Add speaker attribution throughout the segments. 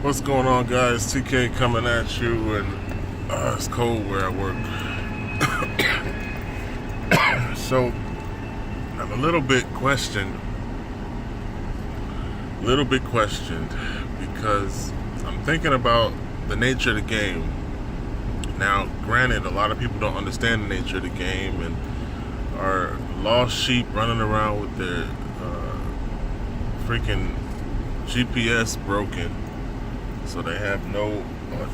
Speaker 1: What's going on, guys? TK coming at you, and it's cold where I work. So I'm a little bit questioned, because I'm thinking about the nature of the game. Now, granted, a lot of people don't understand the nature of the game and are lost sheep running around with their freaking GPS broken. So they have no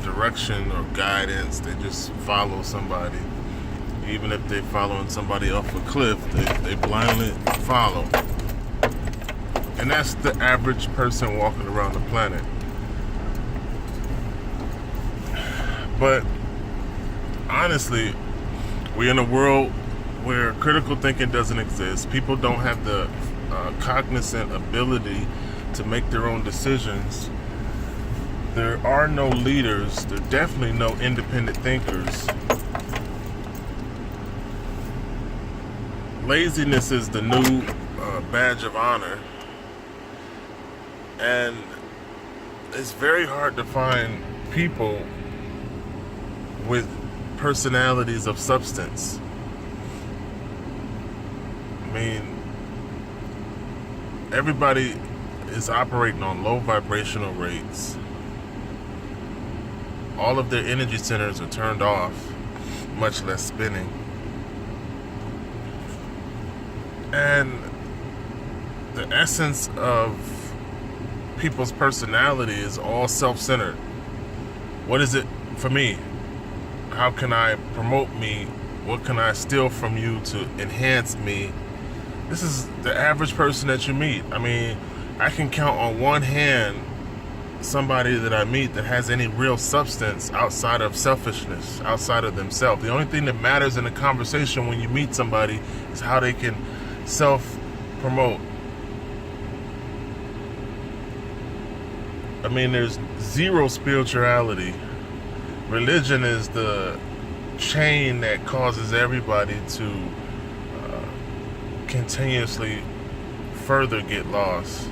Speaker 1: direction or guidance. They just follow somebody. Even if they're following somebody off a cliff, they blindly follow. And that's the average person walking around the planet. But honestly, we're in a world where critical thinking doesn't exist. People don't have the cognizant ability to make their own decisions. There are no leaders. There are definitely no independent thinkers. Laziness is the new badge of honor. And it's very hard to find people with personalities of substance. I mean, everybody is operating on low vibrational rates. All of their energy centers are turned off, much less spinning. And the essence of people's personality is all self-centered. What is it for me? How can I promote me? What can I steal from you to enhance me? This is the average person that you meet. I mean, I can count on one hand somebody that I meet that has any real substance outside of selfishness, outside of themselves. The only thing that matters in a conversation when you meet somebody is how they can self-promote. I mean, there's zero spirituality. Religion is the chain that causes everybody to continuously further get lost.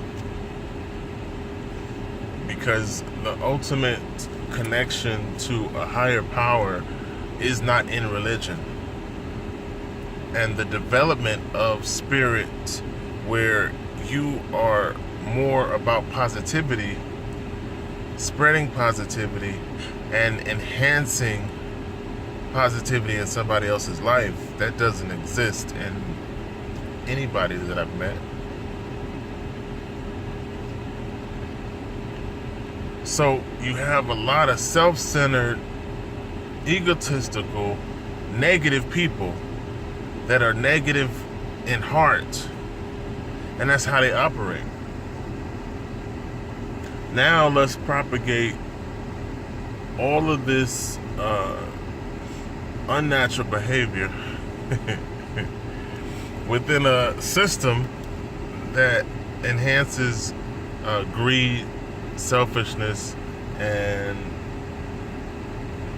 Speaker 1: Because the ultimate connection to a higher power is not in religion. And the development of spirit, where you are more about positivity, spreading positivity, and enhancing positivity in somebody else's life, that doesn't exist in anybody that I've met. So you have a lot of self-centered, egotistical, negative people that are negative in heart, and that's how they operate. Now let's propagate all of this unnatural behavior within a system that enhances greed, selfishness, and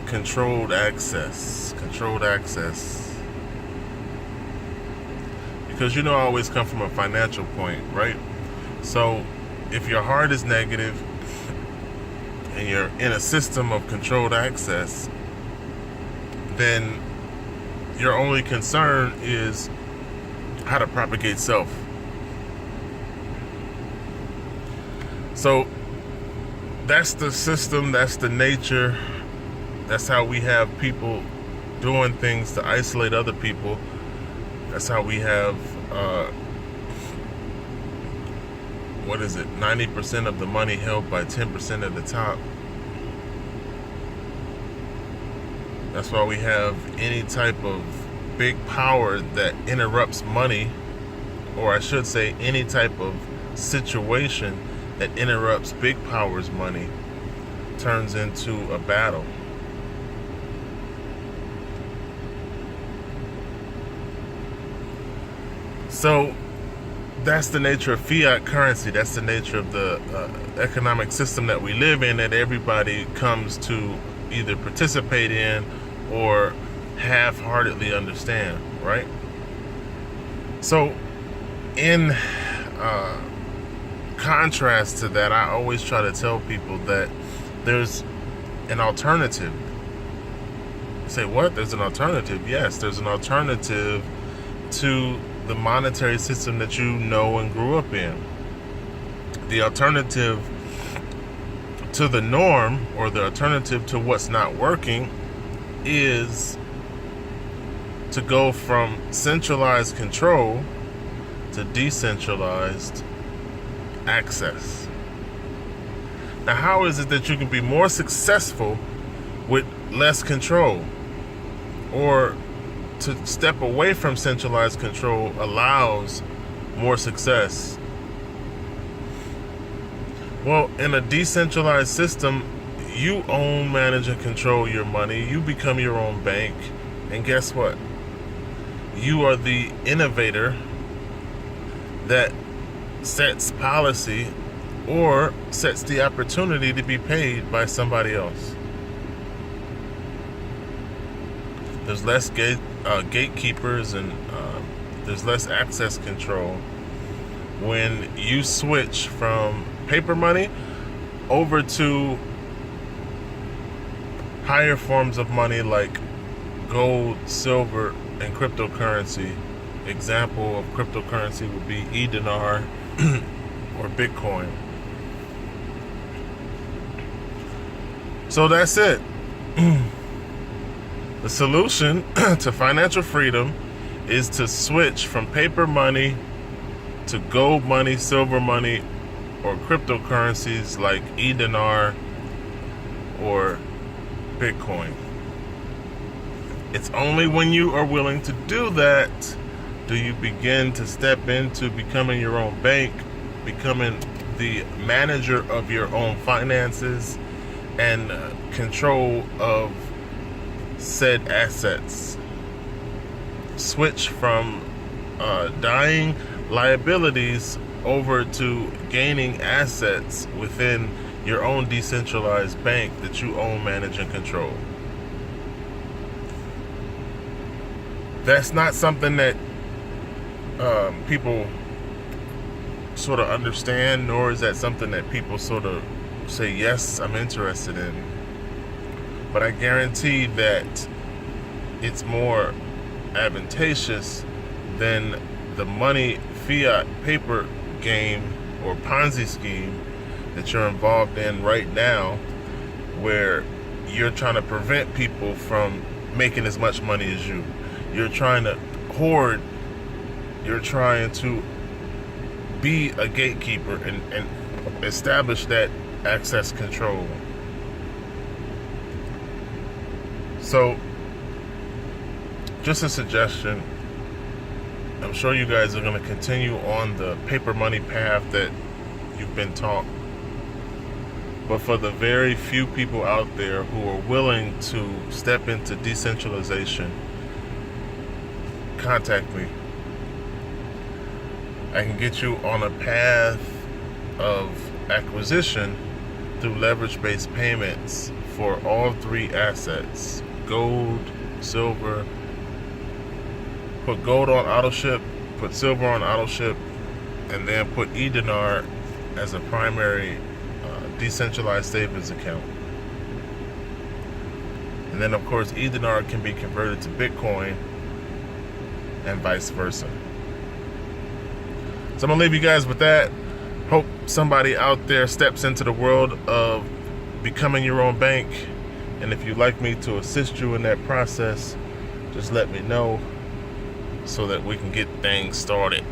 Speaker 1: controlled access. Because I always come from a financial point, right? So if your heart is negative and you're in a system of controlled access, then your only concern is how to propagate self. So that's the system, that's the nature, that's how we have people doing things to isolate other people. That's how we have 90% of the money held by 10% at the top. That's why we have any type of big power that interrupts money, or I should say any type of situation that interrupts big power's money, turns into a battle. So that's the nature of fiat currency. That's the nature of the economic system that we live in, that everybody comes to either participate in or half-heartedly understand, right? So in contrast to that, I always try to tell people that there's an alternative. You say, what? There's an alternative? Yes, there's an alternative to the monetary system that you know and grew up in. The alternative to the norm, or the alternative to what's not working, is to go from centralized control to decentralized access. Now, how is it that you can be more successful with less control? Or to step away from centralized control allows more success? Well, in a decentralized system, you own, manage, and control your money. You become your own bank. And guess what? You are the innovator that sets policy or sets the opportunity to be paid by somebody else. There's less gatekeepers, and there's less access control when you switch from paper money over to higher forms of money like gold, silver, and cryptocurrency. Example of cryptocurrency would be eDinar or Bitcoin. So that's it. The solution to financial freedom is to switch from paper money to gold money, silver money, or cryptocurrencies like eDinar or Bitcoin. It's only when you are willing to do that do you begin to step into becoming your own bank, becoming the manager of your own finances, and control of said assets. Switch from dying liabilities over to gaining assets within your own decentralized bank that you own, manage, and control. That's not something that people sort of understand, nor is that something that people sort of say, yes, I'm interested in. But I guarantee that it's more advantageous than the money fiat paper game or Ponzi scheme that you're involved in right now, where you're trying to prevent people from making as much money as you. You're trying to hoard. You're trying to be a gatekeeper and establish that access control. So, just a suggestion. I'm sure you guys are going to continue on the paper money path that you've been taught. But for the very few people out there who are willing to step into decentralization, contact me. I can get you on a path of acquisition through leverage-based payments for all three assets: gold, silver. Put gold on AutoShip, put silver on AutoShip, and then put eDinar as a primary decentralized savings account. And then, of course, eDinar can be converted to Bitcoin and vice versa. So I'm going to leave you guys with that. Hope somebody out there steps into the world of becoming your own bank. And if you'd like me to assist you in that process, just let me know so that we can get things started.